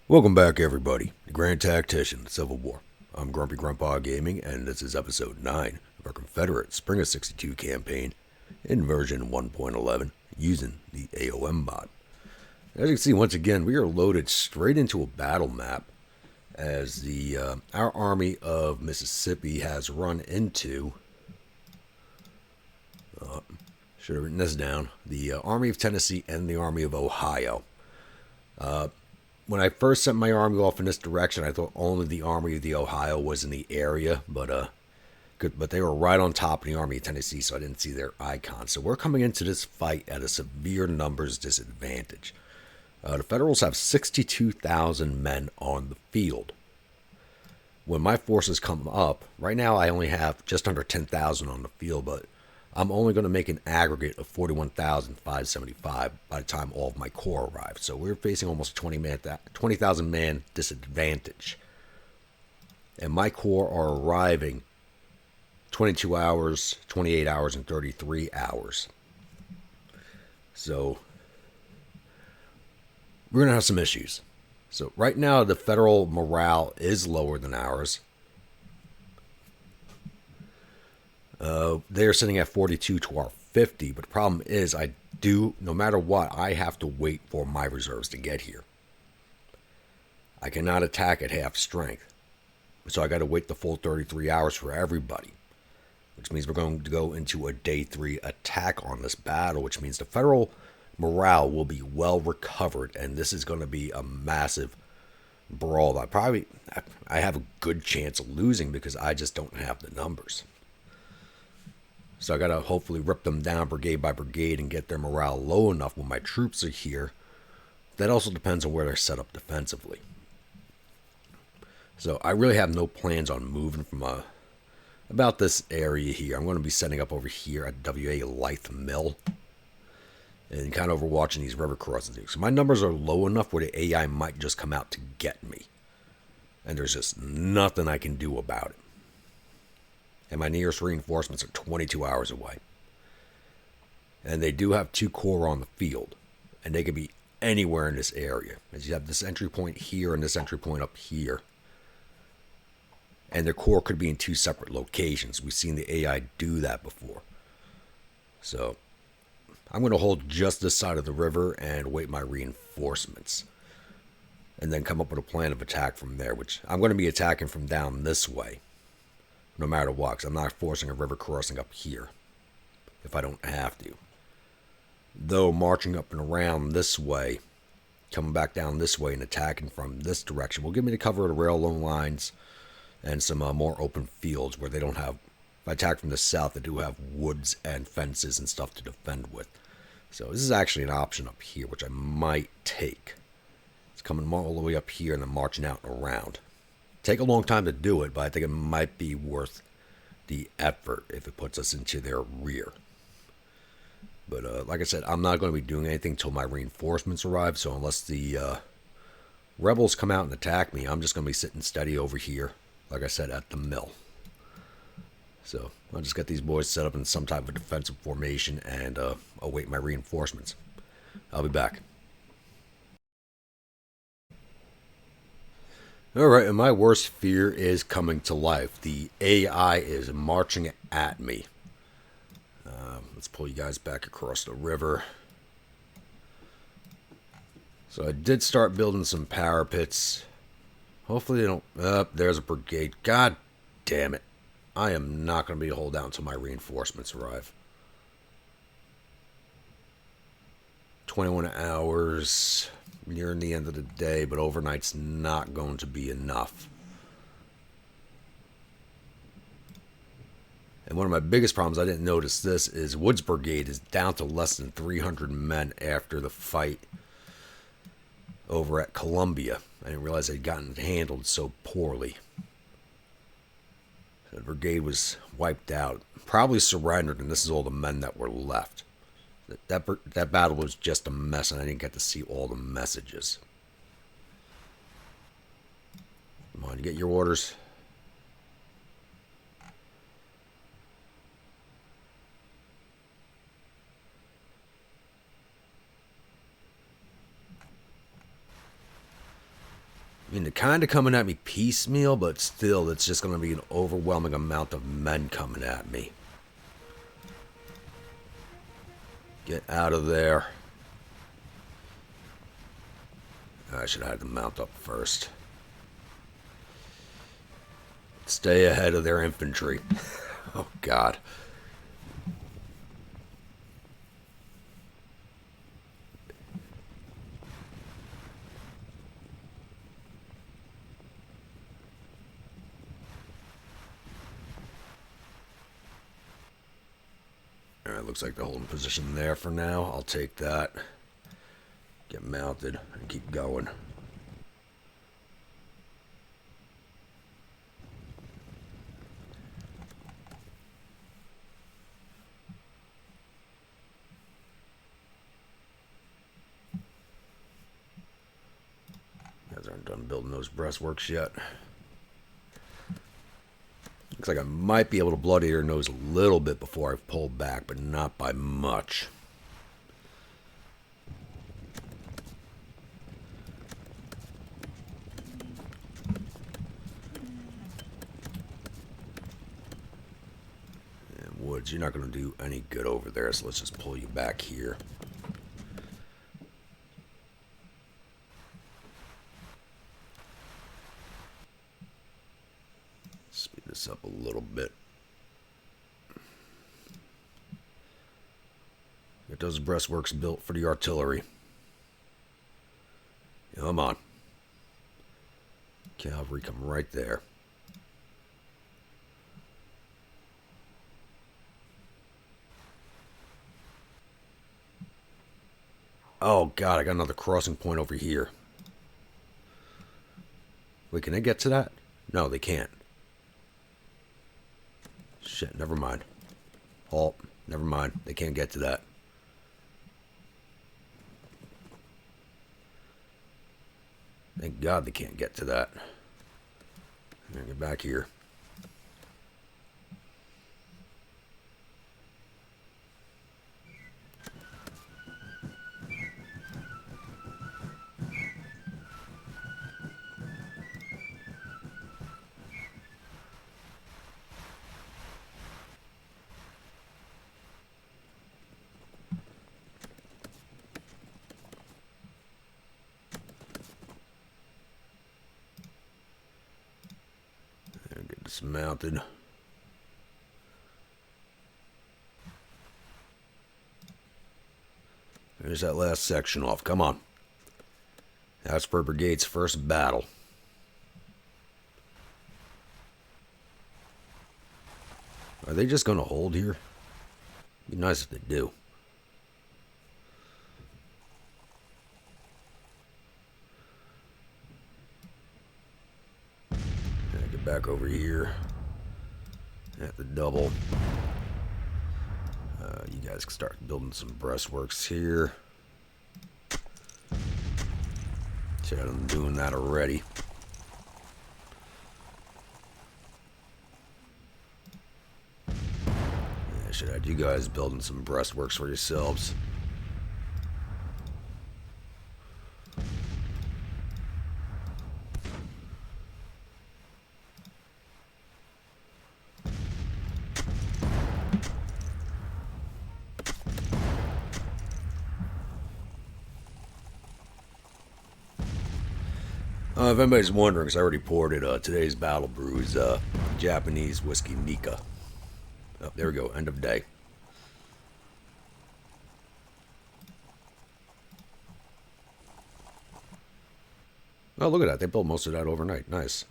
Welcome back, everybody. The Grand Tactician, Civil War. I'm Grumpy Grandpa Gaming, and this is episode 9 of our Confederate Spring of 62 campaign in version 1.11 using the A.O.M mod. As you can see, once again, we are loaded straight into a battle map as our army of Mississippi has run into, should have written this down, the Army of Tennessee and the Army of Ohio. When I first sent my army off in this direction, I thought only the Army of the Ohio was in the area, but they were right on top of the Army of Tennessee, so I didn't see their icon. So we're coming into this fight at a severe numbers disadvantage. The Federals have 62,000 men on the field. When my forces come up, right now I only have just under 10,000 on the field, but I'm only going to make an aggregate of 41,575 by the time all of my corps arrive. So we're facing almost 20,000 man disadvantage. And my corps are arriving 22 hours, 28 hours, and 33 hours. So we're going to have some issues. So right now the federal morale is lower than ours. They're sitting at 42 to our 50, but the problem is no matter what, I have to wait for my reserves to get here. I cannot attack at half strength. So I got to wait the full 33 hours for everybody, which means we're going to go into a day 3 attack on this battle, which means the federal morale will be well recovered, and this is going to be a massive brawl. I have a good chance of losing because I just don't have the numbers. So I got to hopefully rip them down brigade by brigade and get their morale low enough when my troops are here. That also depends on where they're set up defensively. So I really have no plans on moving from about this area here. I'm going to be setting up over here at W.A. Lithe Mill and kind of overwatching these river crossings. So my numbers are low enough where the AI might just come out to get me. And there's just nothing I can do about it. And my nearest reinforcements are 22 hours away. And they do have 2 corps on the field, and they could be anywhere in this area. As you have this entry point here and this entry point up here. And their corps could be in 2 separate locations. We've seen the AI do that before. So I'm going to hold just this side of the river and wait my reinforcements. And then come up with a plan of attack from there, which I'm going to be attacking from down this way. No matter what, because I'm not forcing a river crossing up here if I don't have to. Though marching up and around this way, coming back down this way and attacking from this direction will give me the cover of the railroad lines and some more open fields where they don't have. If I attack from the south, they do have woods and fences and stuff to defend with. So this is actually an option up here, which I might take. It's coming all the way up here and then marching out and around. Take a long time to do it, but I think it might be worth the effort if it puts us into their rear. But like I said, I'm not going to be doing anything until my reinforcements arrive. So unless the rebels come out and attack me, I'm just going to be sitting steady over here, like I said, at the mill. So I'll just get these boys set up in some type of defensive formation and await my reinforcements. I'll be back. Alright, and my worst fear is coming to life. The AI is marching at me. Let's pull you guys back across the river. So I did start building some parapets. Hopefully they don't. There's a brigade. God damn it. I am not going to be able to hold down until my reinforcements arrive. 21 hours. Nearing the end of the day, but overnight's not going to be enough. And one of my biggest problems, I didn't notice this, is Wood's Brigade is down to less than 300 men after the fight over at Columbia. I didn't realize they'd gotten handled so poorly. The brigade was wiped out, probably surrendered, and this is all the men that were left. That battle was just a mess, and I didn't get to see all the messages. Come on, you get your orders. I mean, they're kind of coming at me piecemeal, but still, it's just going to be an overwhelming amount of men coming at me. Get out of there. I should have had them mount up first. Stay ahead of their infantry. Oh, God. Alright, looks like they're holding position there for now. I'll take that. Get mounted and keep going. Guys aren't done building those breastworks yet. Looks like I might be able to bloody their nose a little bit before I pull back, but not by much. And Woods, you're not going to do any good over there, so let's just pull you back here. Speed this up a little bit. Get those breastworks built for the artillery. Come on. Cavalry come right there. Oh, God, I got another crossing point over here. Wait, can they get to that? No, they can't. Shit, never mind. Halt. Never mind. They can't get to that. Thank God they can't get to that. Get back here. Get dismounted. There's that last section off. Come on. That's per Brigade's first battle. Are they just going to hold here? Be nice if they do. Get back over here. At the double. You guys can start building some breastworks here. Should have them doing that already. Yeah, should have you guys building some breastworks for yourselves. If anybody's wondering, because I already poured it, today's battle brew is Japanese whiskey Nika. Oh, there we go, end of day. Oh, look at that. They built most of that overnight. Nice.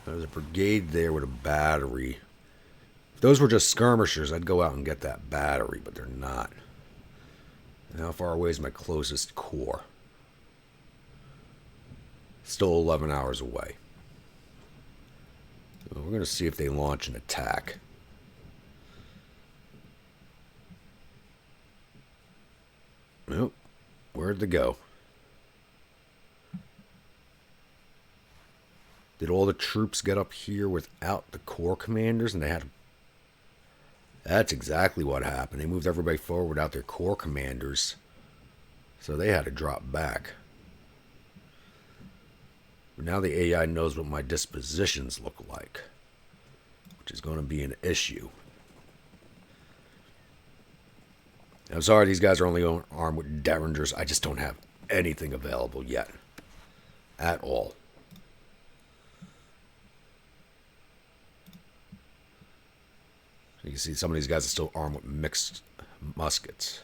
There's a brigade there with a battery. If those were just skirmishers, I'd go out and get that battery, but they're not. And how far away is my closest corps? Still 11 hours away. So we're going to see if they launch an attack. Nope. Where'd they go? Did all the troops get up here without the Corps commanders? And they had... That's exactly what happened. They moved everybody forward without their Corps commanders. So they had to drop back. But now the AI knows what my dispositions look like, which is going to be an issue. I'm sorry, these guys are only armed with derringers. I just don't have anything available yet. At all. You can see some of these guys are still armed with mixed muskets.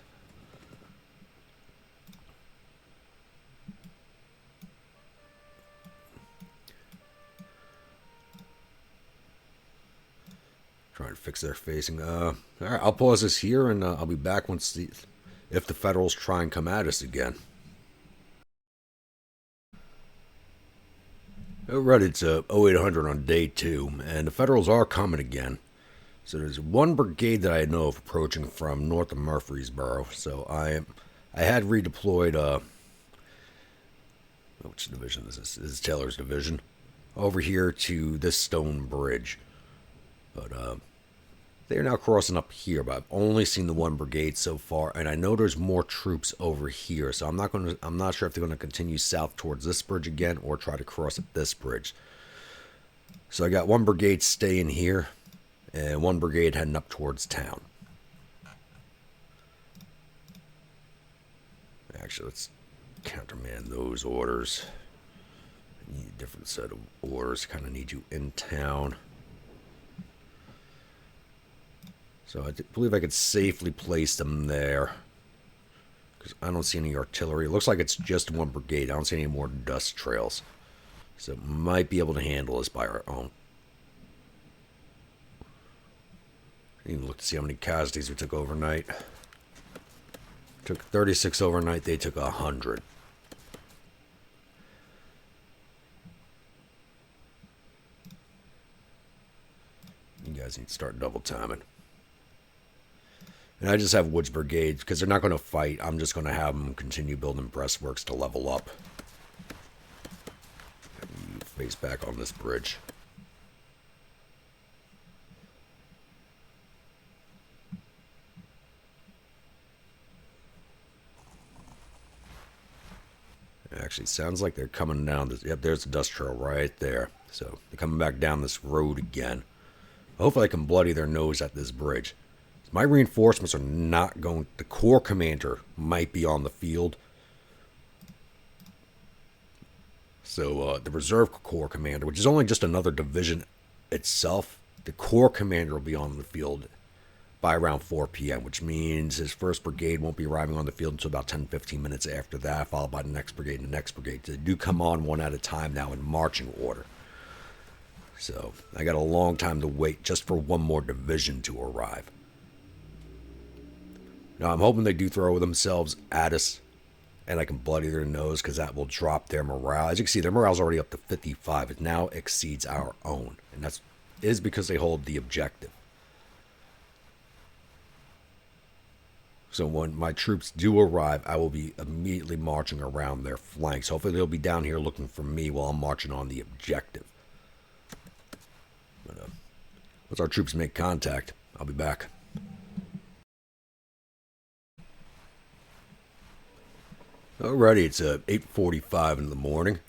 Trying to fix their facing. All right, I'll pause this here, and I'll be back once if the Federals try and come at us again. Alright, it's 0800 on day 2, and the Federals are coming again. So there's one brigade that I know of approaching from north of Murfreesboro. So I had redeployed, which division is this? This is Taylor's division. Over here to this stone bridge. But they're now crossing up here, but I've only seen the one brigade so far, and I know there's more troops over here. So I'm not sure if they're gonna continue south towards this bridge again or try to cross at this bridge. So I got one brigade staying here. And one brigade heading up towards town. Actually, let's countermand those orders. I need a different set of orders. Kind of need you in town. So I believe I could safely place them there. Because I don't see any artillery. It looks like it's just one brigade. I don't see any more dust trails. So might be able to handle this by our own. Even look to see how many casualties we took overnight. Took 36 overnight. They took 100. You guys need to start double timing. And I just have Woods Brigades because they're not going to fight. I'm just going to have them continue building breastworks to level up. You face back on this bridge. Actually, sounds like they're coming down this. Yep, there's the dust trail right there. So they're coming back down this road again. Hopefully, I can bloody their nose at this bridge. My reinforcements are not going. The Corps commander might be on the field. So the Reserve Corps commander, which is only just another division itself, the Corps commander will be on the field by around 4 p.m., which means his first brigade won't be arriving on the field until about 10-15 minutes after that, followed by the next brigade and the next brigade. They do come on one at a time now in marching order. So I got a long time to wait just for one more division to arrive. Now I'm hoping they do throw themselves at us and I can bloody their nose because that will drop their morale. As you can see, their morale's already up to 55. It now exceeds our own, and that is because they hold the objective. So when my troops do arrive, I will be immediately marching around their flanks. Hopefully they'll be down here looking for me while I'm marching on the objective. But once our troops make contact, I'll be back. Alrighty, it's 8:45 in the morning.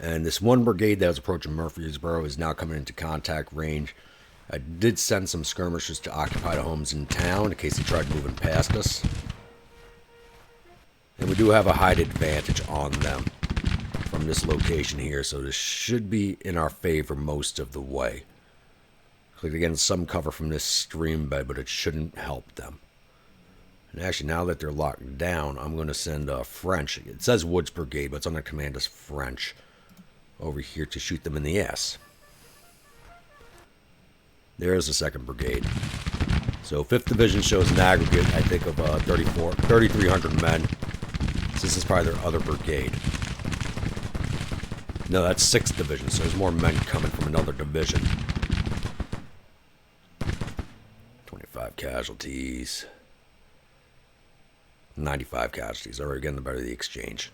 And this one brigade that was approaching Murfreesboro is now coming into contact range. I did send some skirmishers to occupy the homes in town in case they tried moving past us. And we do have a height advantage on them from this location here, so this should be in our favor most of the way. Click again, some cover from this stream bed, but it shouldn't help them. And actually, now that they're locked down, I'm going to send French. It says Woods Brigade, but it's on the command as French over here to shoot them in the ass. There's the 2nd Brigade. So 5th Division shows an aggregate, I think, of 3,300 men. So this is probably their other brigade. No, that's 6th Division, so there's more men coming from another division. 25 casualties. 95 casualties. Alright, getting the better of the exchange.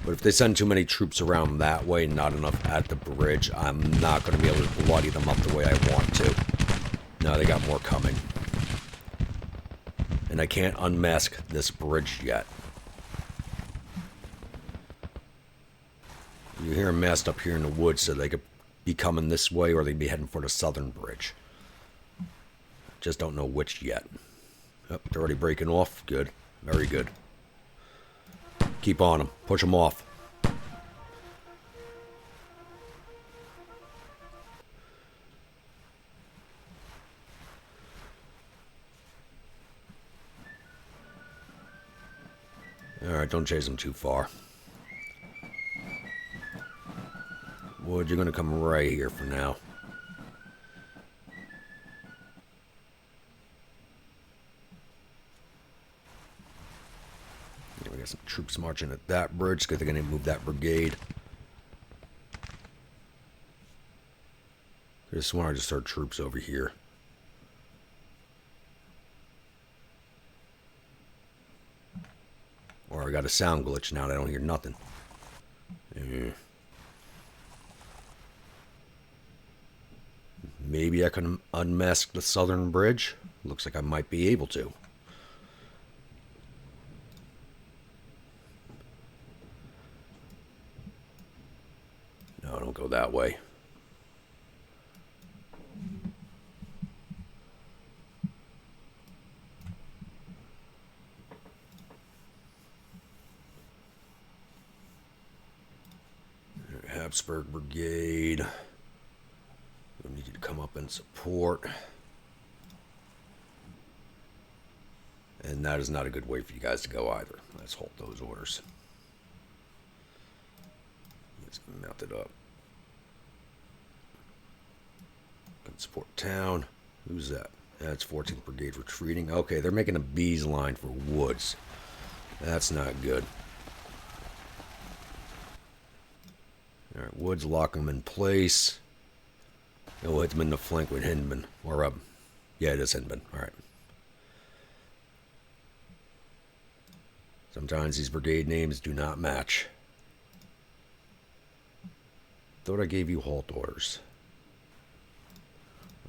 But if they send too many troops around that way, not enough at the bridge, I'm not going to be able to bloody them up the way I want to. No, they got more coming. And I can't unmask this bridge yet. You hear them massed up here in the woods, so they could be coming this way or they'd be heading for the southern bridge. Just don't know which yet. Oh, they're already breaking off. Good. Very good. Keep on them. Push them off. Alright, don't chase them too far. Wood, you're going to come right here for now. We got some troops marching at that bridge because they're going to move that brigade. This one I just heard troops over here. Or I got a sound glitch now and I don't hear nothing. Maybe I can unmask the southern bridge. Looks like I might be able to. No, don't go that way. Habsburg Brigade. We need you to come up and support. And that is not a good way for you guys to go either. Let's hold those orders. Let's mount it up. Can support town. Who's that? That's 14th Brigade retreating. Okay, they're making a bees line for woods. That's not good. Alright, woods, lock them in place. Oh, it's been the flank with Hindman. Or, yeah, it is Hindman. Alright. Sometimes these brigade names do not match. Thought I gave you halt orders.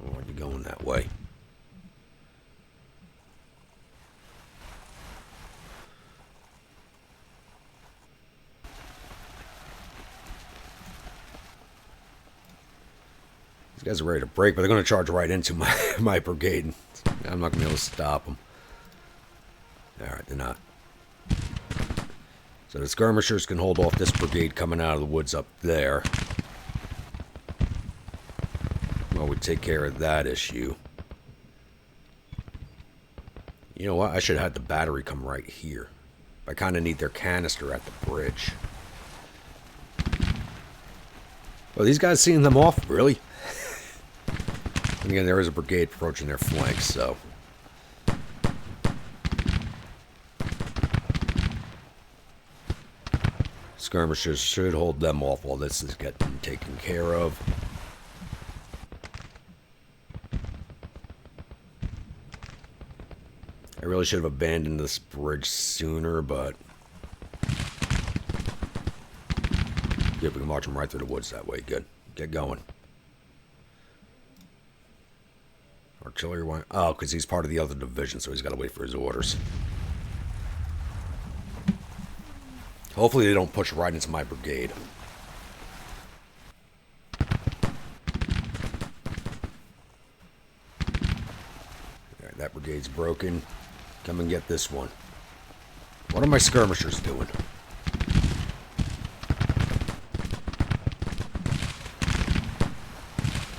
Oh, are you going that way? These guys are ready to break, but they're going to charge right into my brigade. I'm not going to be able to stop them. Alright, they're not. So the skirmishers can hold off this brigade coming out of the woods up there. Well, we take care of that issue. You know what? I should have had the battery come right here. I kind of need their canister at the bridge. Well, these guys seeing them off? Really? And again, there is a brigade approaching their flanks, so... Skirmishers should hold them off while this is getting taken care of. I really should have abandoned this bridge sooner, but... Yeah, we can march them right through the woods that way. Good. Get going. Artillery wire. Oh, because he's part of the other division, so he's got to wait for his orders. Hopefully they don't push right into my brigade. Alright, that brigade's broken. Come and get this one. What are my skirmishers doing?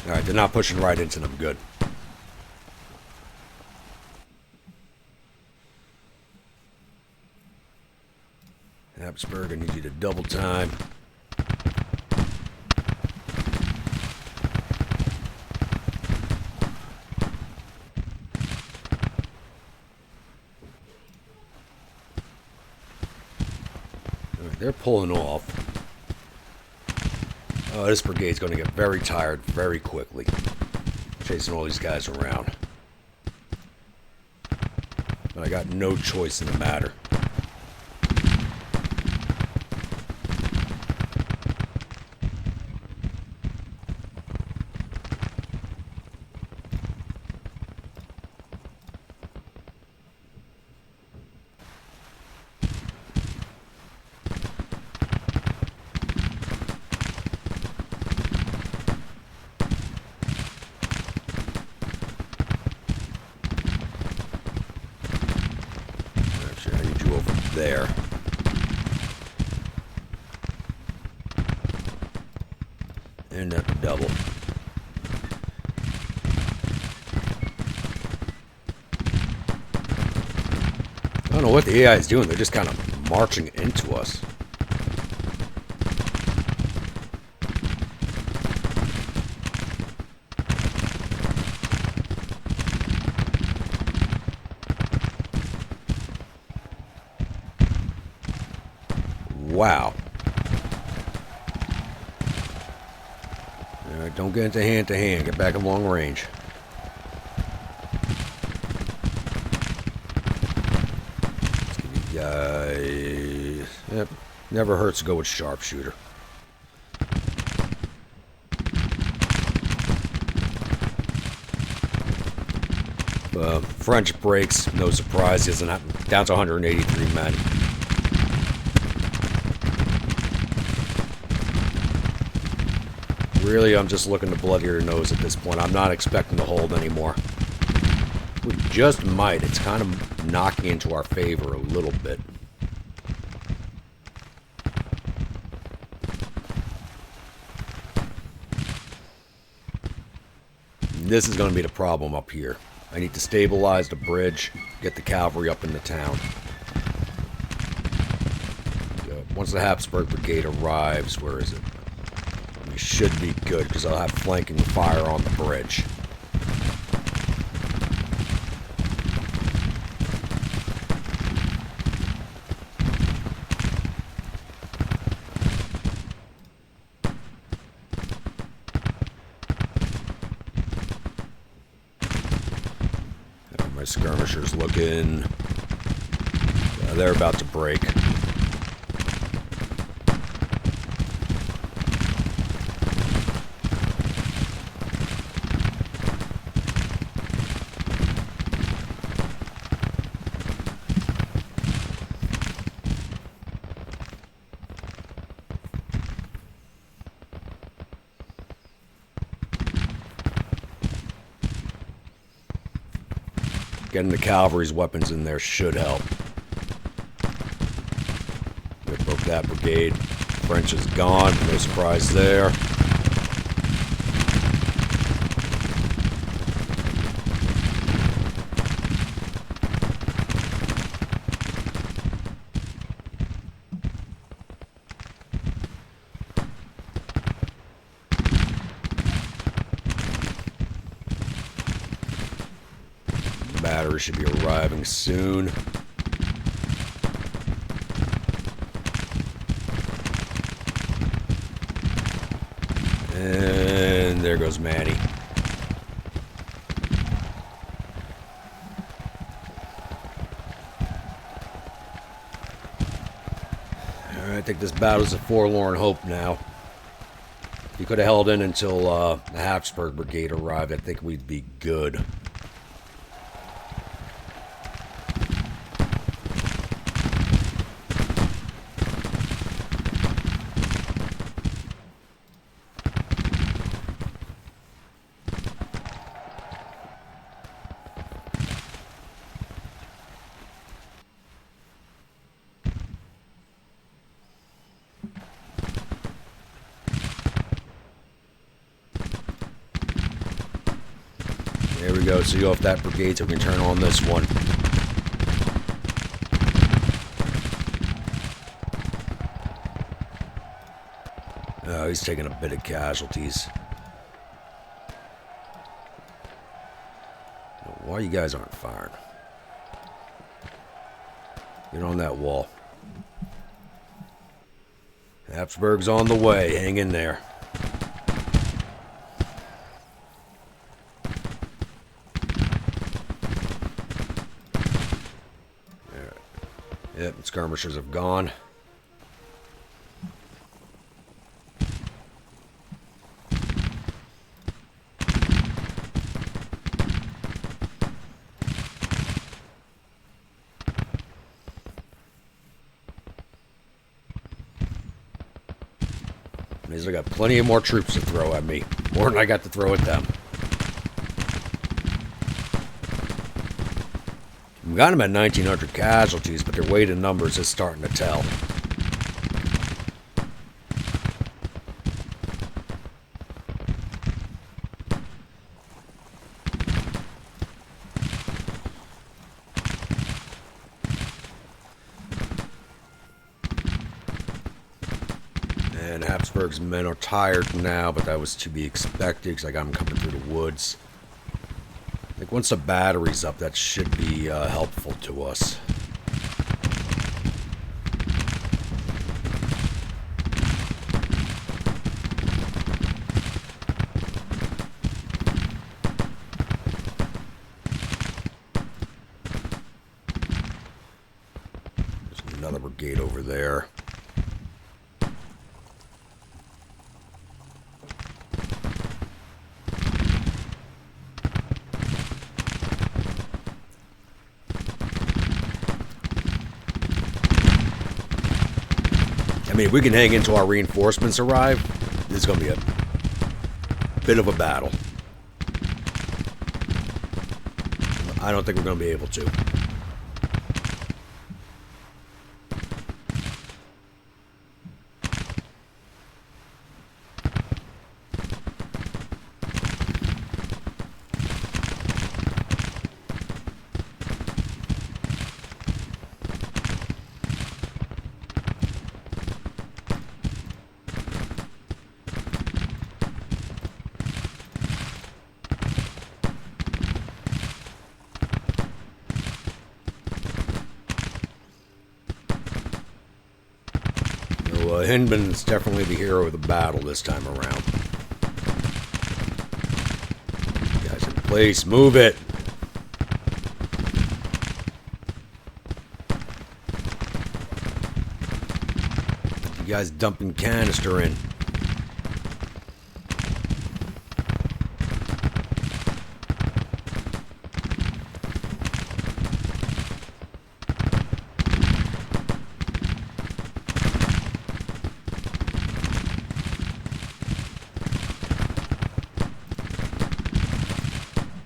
Alright, they're not pushing right into them. Good. Habsburg, I need you to double time. Alright, they're pulling off. Oh, this brigade's going to get very tired very quickly. Chasing all these guys around. But I got no choice in the matter. over there. And that double. I don't know what the AI is doing. They're just kind of marching into us. Wow. Alright, don't get into hand-to-hand. Get back in long range. Yep. Never hurts to go with sharpshooter. French breaks, no surprise, isn't down to 183 men. Really, I'm just looking to bloody your nose at this point. I'm not expecting to hold anymore. We just might. It's kind of knocking into our favor a little bit. This is going to be the problem up here. I need to stabilize the bridge, get the cavalry up in the town. Once the Habsburg Brigade arrives, where is it? We should be good, because I'll have flanking fire on the bridge. My skirmishers looking. They're about to break. Getting the cavalry's weapons in there should help. We broke that brigade. French is gone. No surprise there. Battery should be arriving soon. And there goes Manny. I think this battle's a forlorn hope now. If you could have held in until the Habsburg Brigade arrived, I think we'd be good. There we go. See off that brigade so we can turn on this one. Oh, he's taking a bit of casualties. Why you guys aren't firing? Get on that wall. Habsburg's on the way. Hang in there. Yep, skirmishers have gone. Means I got plenty of more troops to throw at me. More than I got to throw at them. We got them at 1,900 casualties, but their weight in numbers is starting to tell. And Habsburg's men are tired now, but that was to be expected because I got them coming through the woods. I think once the battery's up, that should be helpful to us. There's another brigade over there. I mean, if we can hang until our reinforcements arrive, this is going to be a bit of a battle. I don't think we're going to be able to. Hindman's definitely the hero of the battle this time around. You guys in place, move it. You guys dumping canister in.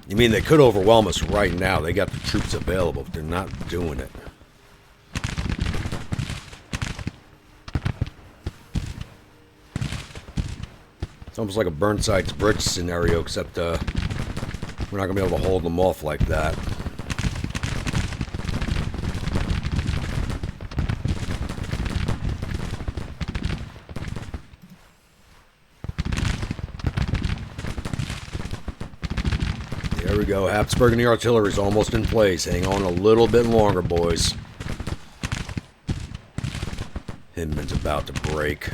I mean, they could overwhelm us right now. They got the troops available, but they're not doing it. It's almost like a Burnside's bridge scenario, except we're not going to be able to hold them off like that. There we go. Habsburg and the artillery is almost in place. Hang on a little bit longer, boys. Hindman's about to break.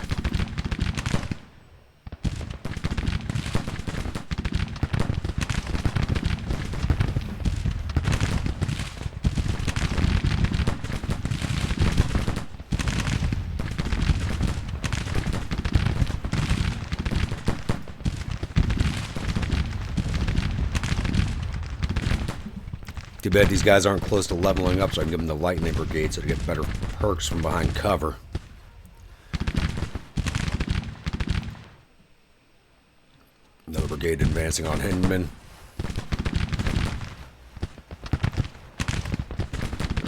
Too bad these guys aren't close to leveling up, so I can give them the lightning brigade so they get better perks from behind cover. Another brigade advancing on Hindman.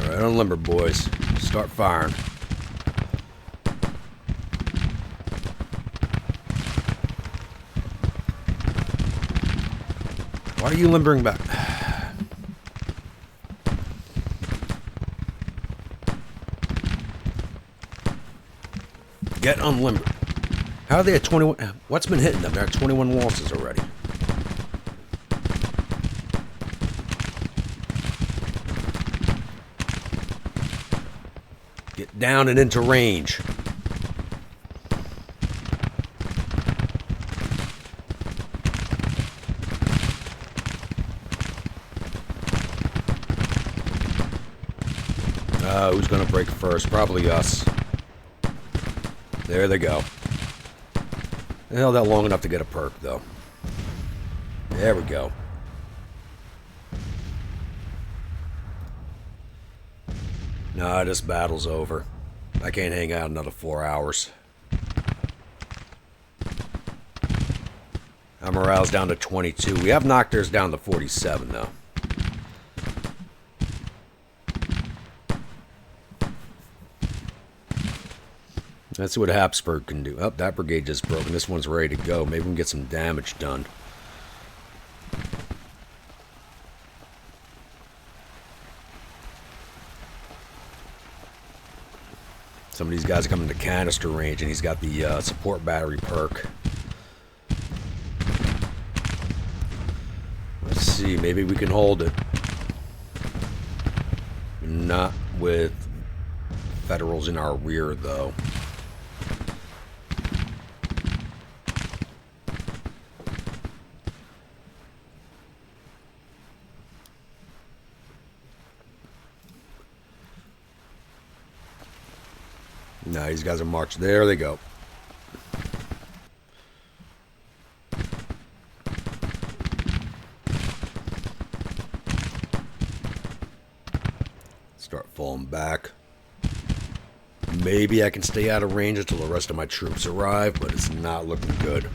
Alright, unlimbered, boys. Start firing. Why are you limbering back? Get unlimbered. How are they at 21? What's been hitting them? They're at 21 waltzes already. Get down and into range. Who's going to break first? Probably us. There they go. They held that long enough to get a perk, though. There we go. Nah, this battle's over. I can't hang out another 4 hours. Our morale's down to 22. We have knocked theirs down to 47, though. Let's see what Habsburg can do. Oh, that brigade just broke, and this one's ready to go. Maybe we can get some damage done. Some of these guys are coming to canister range, and he's got the support battery perk. Let's see, maybe we can hold it. Not with Federals in our rear, though. No, these guys are marching. There they go. Start falling back. Maybe I can stay out of range until the rest of my troops arrive, but it's not looking good.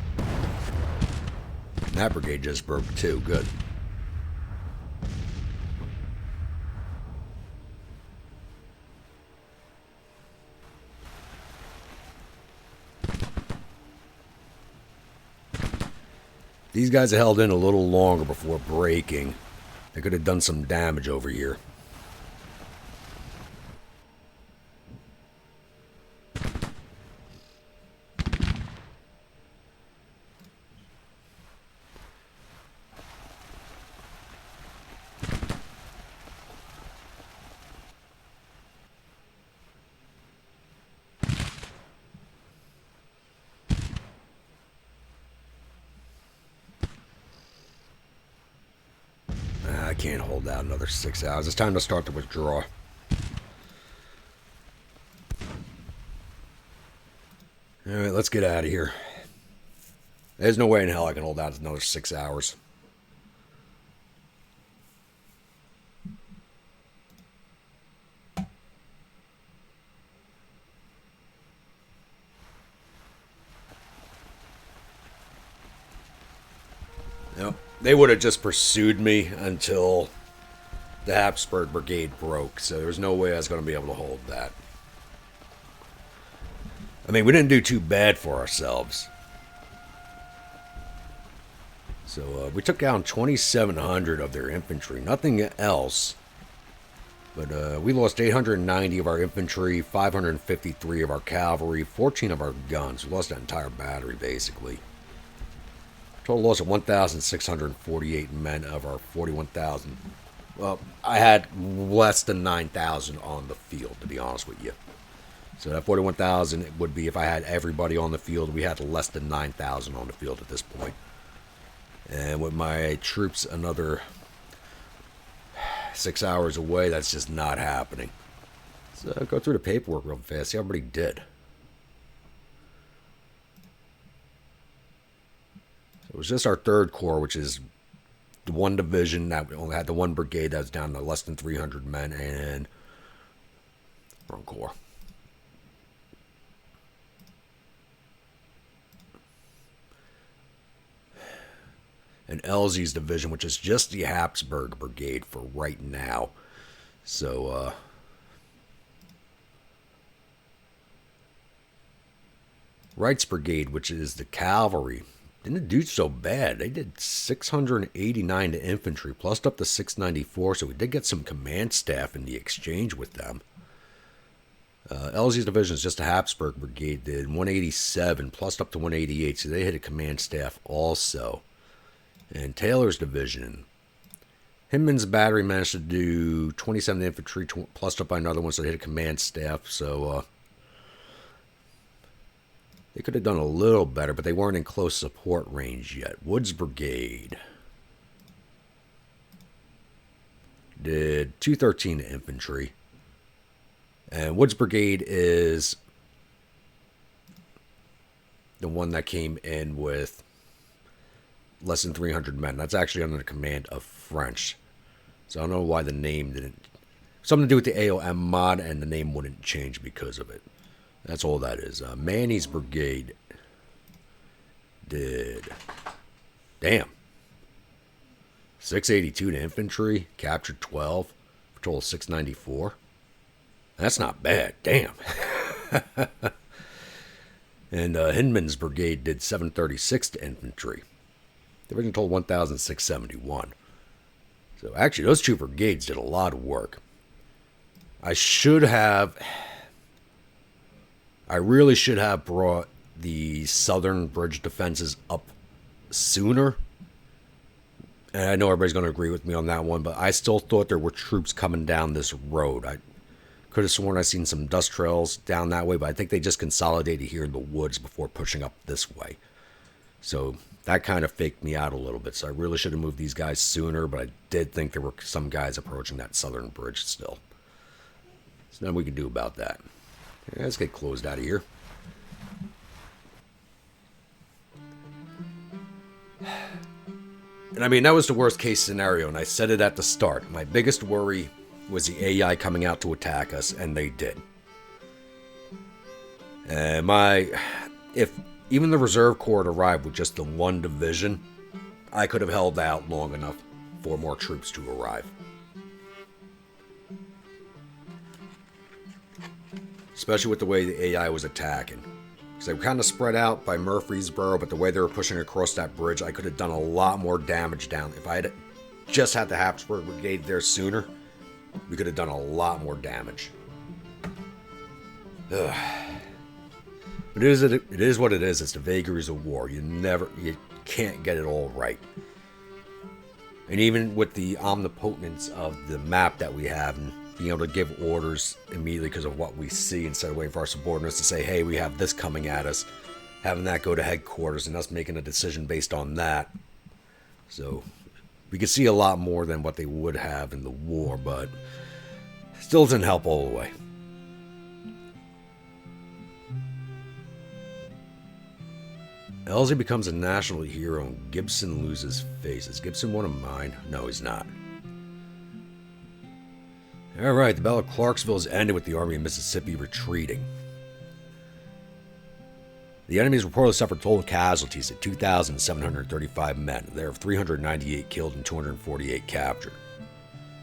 That brigade just broke too. Good. These guys have held in a little longer before breaking. They could have done some damage over here. I can't hold out another 6 hours. It's time to start the withdrawal. Alright, let's get out of here. There's no way in hell I can hold out another 6 hours. Nope. They would have just pursued me until the Habsburg Brigade broke, so there's no way I was going to be able to hold that. I mean, we didn't do too bad for ourselves. So we took down 2,700 of their infantry, nothing else. But we lost 890 of our infantry, 553 of our cavalry, 14 of our guns. We lost that entire battery, basically. Total loss of 1,648 men of our 41,000. Well, I had less than 9,000 on the field, to be honest with you. So that 41,000 would be if I had everybody on the field. We had less than 9,000 on the field at this point. And with my troops another 6 hours away, that's just not happening. So go through the paperwork real fast. See how everybody did. It was just our 3rd Corps, which is the one division that we only had the one brigade that was down to less than 300 men, and wrong Corps. And Elzey's division, which is just the Habsburg Brigade for right now. So, Wright's Brigade, which is the cavalry, didn't do so bad. They did 689 to infantry, plus up to 694, so we did get some command staff in the exchange with them. Elzey's division is just a Habsburg Brigade, did 187, plus up to 188, so they hit a command staff also. And Taylor's division, Hinman's battery managed to do 27 infantry, plus up by another one, so they hit a command staff, so they could have done a little better, but they weren't in close support range yet. Wood's Brigade did 213 infantry. And Wood's Brigade is the one that came in with less than 300 men. That's actually under the command of French. So I don't know why the name didn't... Something to do with the A.O.M mod, and the name wouldn't change because of it. That's all that is. Manny's Brigade did... Damn. 682 to infantry. Captured 12. For total 694. That's not bad. Damn. And Hinman's brigade did 736 to infantry. Division total 1,671. So actually, those two brigades did a lot of work. I really should have brought the southern bridge defenses up sooner. And I know everybody's going to agree with me on that one, but I still thought there were troops coming down this road. I could have sworn I seen some dust trails down that way, but I think they just consolidated here in the woods before pushing up this way. So that kind of faked me out a little bit. So I really should have moved these guys sooner, but I did think there were some guys approaching that southern bridge still. There's nothing we can do about that. Yeah, let's get closed out of here. And I mean, that was the worst case scenario, and I said it at the start. My biggest worry was the AI coming out to attack us, and they did. And if even the Reserve Corps had arrived with just the one division, I could have held out long enough for more troops to arrive. Especially with the way the AI was attacking. Because they were kind of spread out by Murfreesboro, but the way they were pushing across that bridge, I could have done a lot more damage down. If I had just had the Habsburg Brigade there sooner, we could have done a lot more damage. Ugh. But it is what it is. It's the vagaries of war. You can't get it all right. And even with the omnipotence of the map that we have, and being able to give orders immediately because of what we see instead of waiting for our subordinates to say, hey, we have this coming at us, having that go to headquarters and us making a decision based on that. So we could see a lot more than what they would have in the war, but still doesn't help all the way. Elsie becomes a national hero and Gibson loses face. Is Gibson one of mine? No, he's not. Alright, the Battle of Clarksville has ended with the Army of Mississippi retreating. The enemy has reportedly suffered total casualties at 2,735 men. There are 398 killed and 248 captured.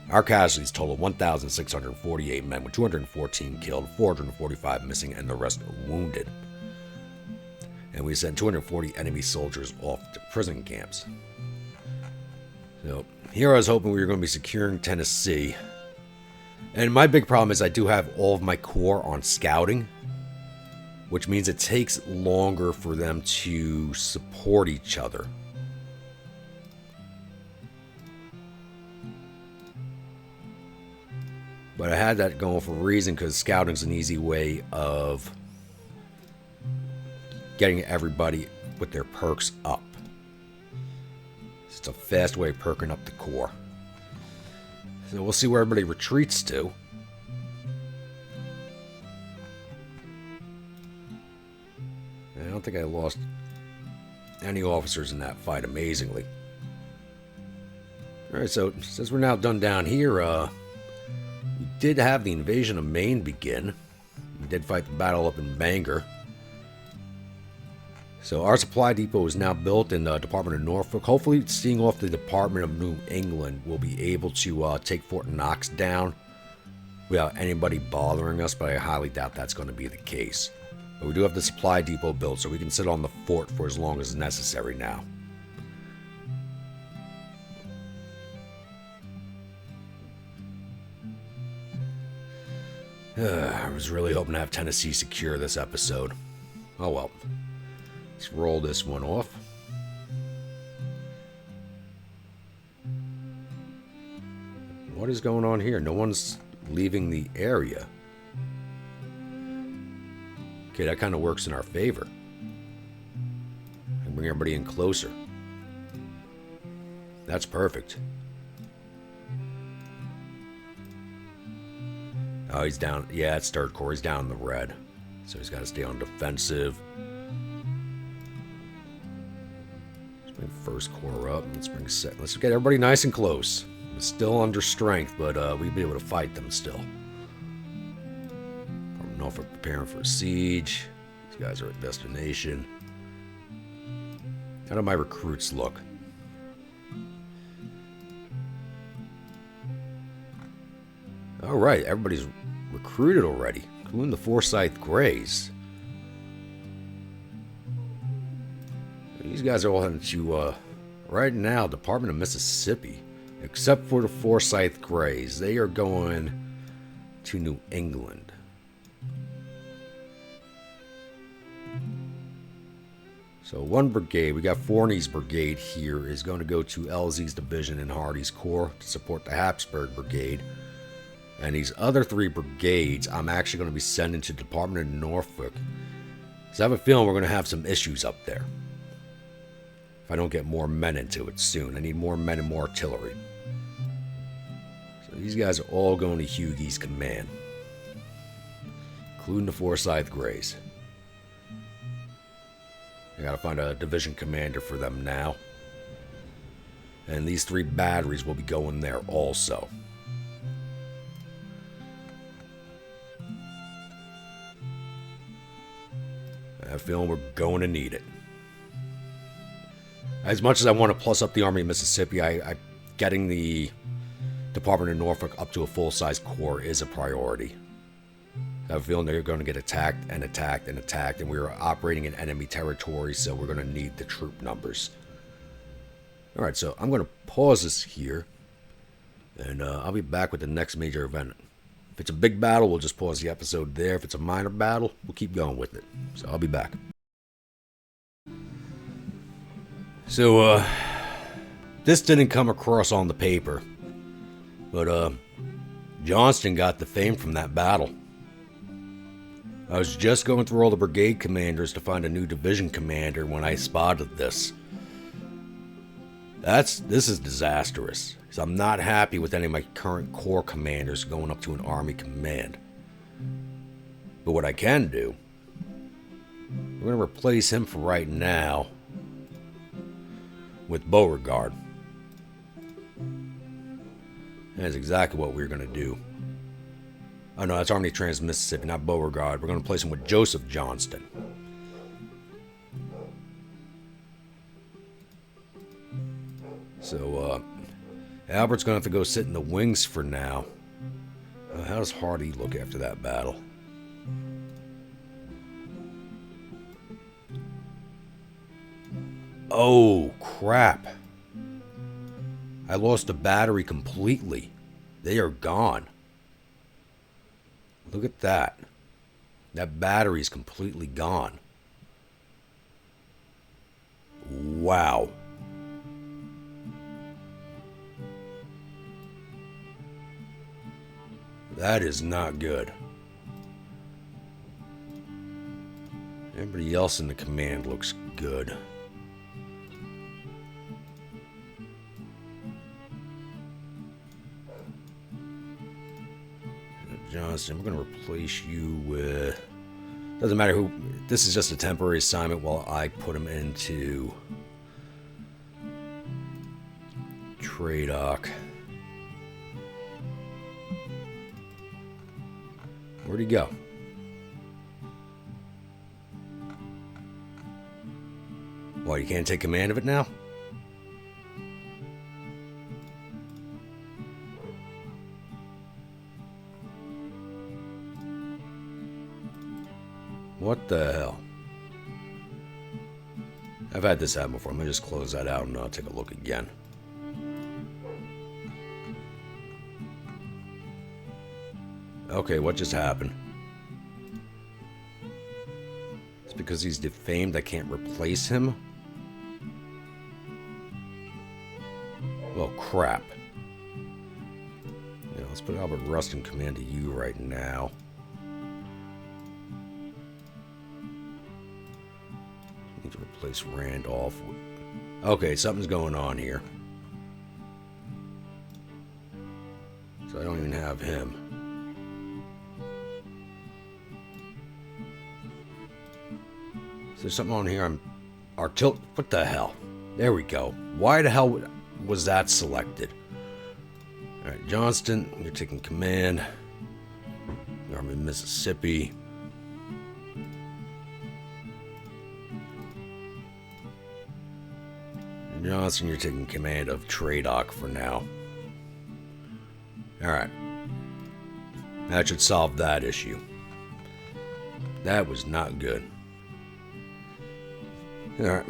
Our casualties total 1,648 men, with 214 killed, 445 missing, and the rest wounded. And we sent 240 enemy soldiers off to prison camps. So, here I was hoping we were going to be securing Tennessee. And my big problem is I do have all of my corps on scouting, which means it takes longer for them to support each other. But I had that going for a reason, because scouting's an easy way of getting everybody with their perks up. It's a fast way of perking up the corps. So we'll see where everybody retreats to. I don't think I lost any officers in that fight, amazingly. Alright, so since we're now done down here, we did have the invasion of Maine begin. We did fight the battle up in Bangor. So our supply depot is now built in the Department of Norfolk. Hopefully, seeing off the Department of New England, we'll be able to take Fort Knox down without anybody bothering us, but I highly doubt that's going to be the case. But we do have the supply depot built, so we can sit on the fort for as long as necessary now. I was really hoping to have Tennessee secure this episode. Oh well. Let's roll this one off. What is going on here? No one's leaving the area. Okay, that kind of works in our favor. And bring everybody in closer. That's perfect. Oh, he's down. Yeah, it's Third Corps. He's down in the red. So he's got to stay on defensive. Bring First Corps up. Let's bring second. Let's get everybody nice and close. It's still under strength, but we'd be able to fight them still. From Norfolk preparing for a siege. These guys are at destination. How do my recruits look? All right, everybody's recruited already, including the Forsyth Grays. These guys are all heading to, right now, Department of Mississippi. Except for the Forsyth Greys. They are going to New England. So one brigade, we got Forney's brigade here, is going to go to Elzey's division in Hardy's Corps to support the Habsburg brigade. And these other 3 brigades, I'm actually going to be sending to the Department of Norfolk. So I have a feeling we're going to have some issues up there. If I don't get more men into it soon. I need more men and more artillery. So these guys are all going to Hughie's command. Including the Forsyth Greys. I gotta find a division commander for them now. And these 3 batteries will be going there also. I have a feeling we're going to need it. As much as I want to plus up the Army of Mississippi, getting the Department of Norfolk up to a full-size corps is a priority. I have a feeling they're going to get attacked and attacked and attacked, and we're operating in enemy territory, so we're going to need the troop numbers. Alright, so I'm going to pause this here, and I'll be back with the next major event. If it's a big battle, we'll just pause the episode there. If it's a minor battle, we'll keep going with it. So I'll be back. So, this didn't come across on the paper, but Johnston got the fame from that battle. I was just going through all the brigade commanders to find a new division commander when I spotted this. This is disastrous, because I'm not happy with any of my current corps commanders going up to an army command. But what I can do, we're going to replace him for right now with Beauregard. That's exactly what we're going to do. Oh no, that's Army Trans Mississippi, not Beauregard. We're going to place him with Joseph Johnston. So, Albert's going to have to go sit in the wings for now. How does Hardy look after that battle? Oh, crap. I lost a battery completely. They are gone. Look at that. That battery's completely gone. Wow. That is not good. Everybody else in the command looks good. Johnston, we're going to replace you with... Doesn't matter who... This is just a temporary assignment while I put him into... Tradoc. Where'd he go? What, you can't take command of it now? What the hell? I've had this happen before. I'm going to just close that out and take a look again. Okay, what just happened? It's because he's defamed, I can't replace him? Well, crap. Yeah, let's put Albert Rust in command of you right now. Need to replace Randolph. Okay, something's going on here. So I don't even have him. Is there something on here? What the hell? There we go. Why the hell was that selected? Alright, Johnston, you're taking command. Army of Mississippi. Johnston, you're taking command of Tradoc for now. Alright. That should solve that issue. That was not good. Alright.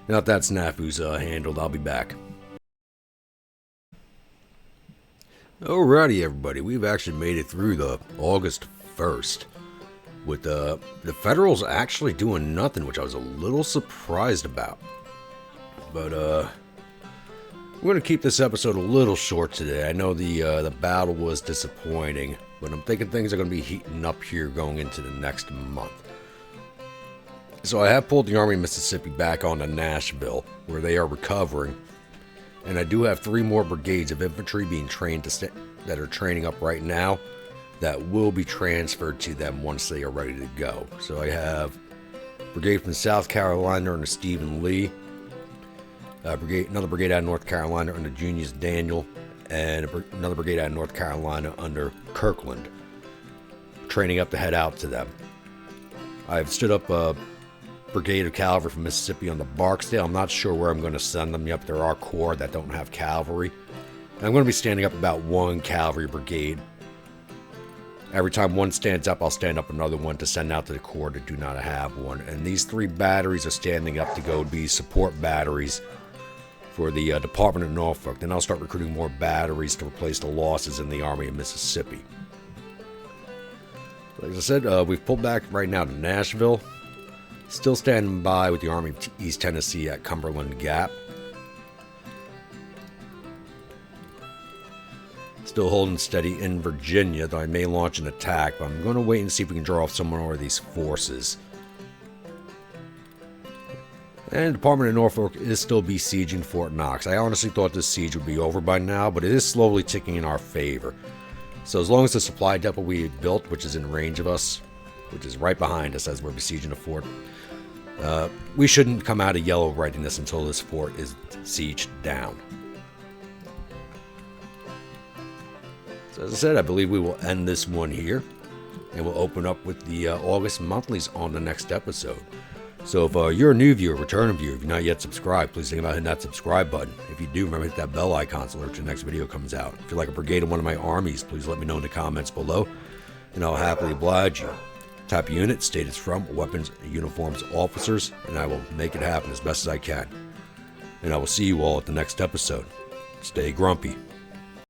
Now that snafu's handled, I'll be back. Alrighty, everybody, we've actually made it through the August 1st. With the Federals actually doing nothing, which I was a little surprised about. But we're going to keep this episode a little short today. I know the battle was disappointing, but I'm thinking things are going to be heating up here going into the next month. So I have pulled the Army of Mississippi back onto Nashville, where they are recovering. And I do have 3 more brigades of infantry being trained that are training up right now that will be transferred to them once they are ready to go. So I have a brigade from South Carolina under Stephen Lee, another brigade out of North Carolina under Junius Daniel, and another brigade out of North Carolina under Kirkland, training up to head out to them. I've stood up a brigade of cavalry from Mississippi on the Barksdale. I'm not sure where I'm going to send them yet. There are corps that don't have cavalry. And I'm going to be standing up about 1 cavalry brigade. Every time one stands up, I'll stand up another one to send out to the corps that do not have one. And these 3 batteries are standing up to go be support batteries for the Department of Norfolk. Then I'll start recruiting more batteries to replace the losses in the Army of Mississippi. Like I said, we've pulled back right now to Nashville. Still standing by with the Army of East Tennessee at Cumberland Gap. Still holding steady in Virginia, though I may launch an attack, but I'm going to wait and see if we can draw off some more of these forces. And the Department of Norfolk is still besieging Fort Knox. I honestly thought this siege would be over by now, but it is slowly ticking in our favor. So as long as the supply depot we built, which is in range of us, which is right behind us as we're besieging the fort, we shouldn't come out of yellow readiness until this fort is sieged down. So as I said, I believe we will end this one here, and we'll open up with the August monthlies on the next episode. So if you're a new viewer, returning viewer, if you're not yet subscribed, please think about hitting that subscribe button. If you do, remember to hit that bell icon so that the next video comes out. If you're like a brigade in one of my armies, please let me know in the comments below, and I'll happily oblige you. Type unit, state it's from, weapons, uniforms, officers, and I will make it happen as best as I can. And I will see you all at the next episode. Stay grumpy.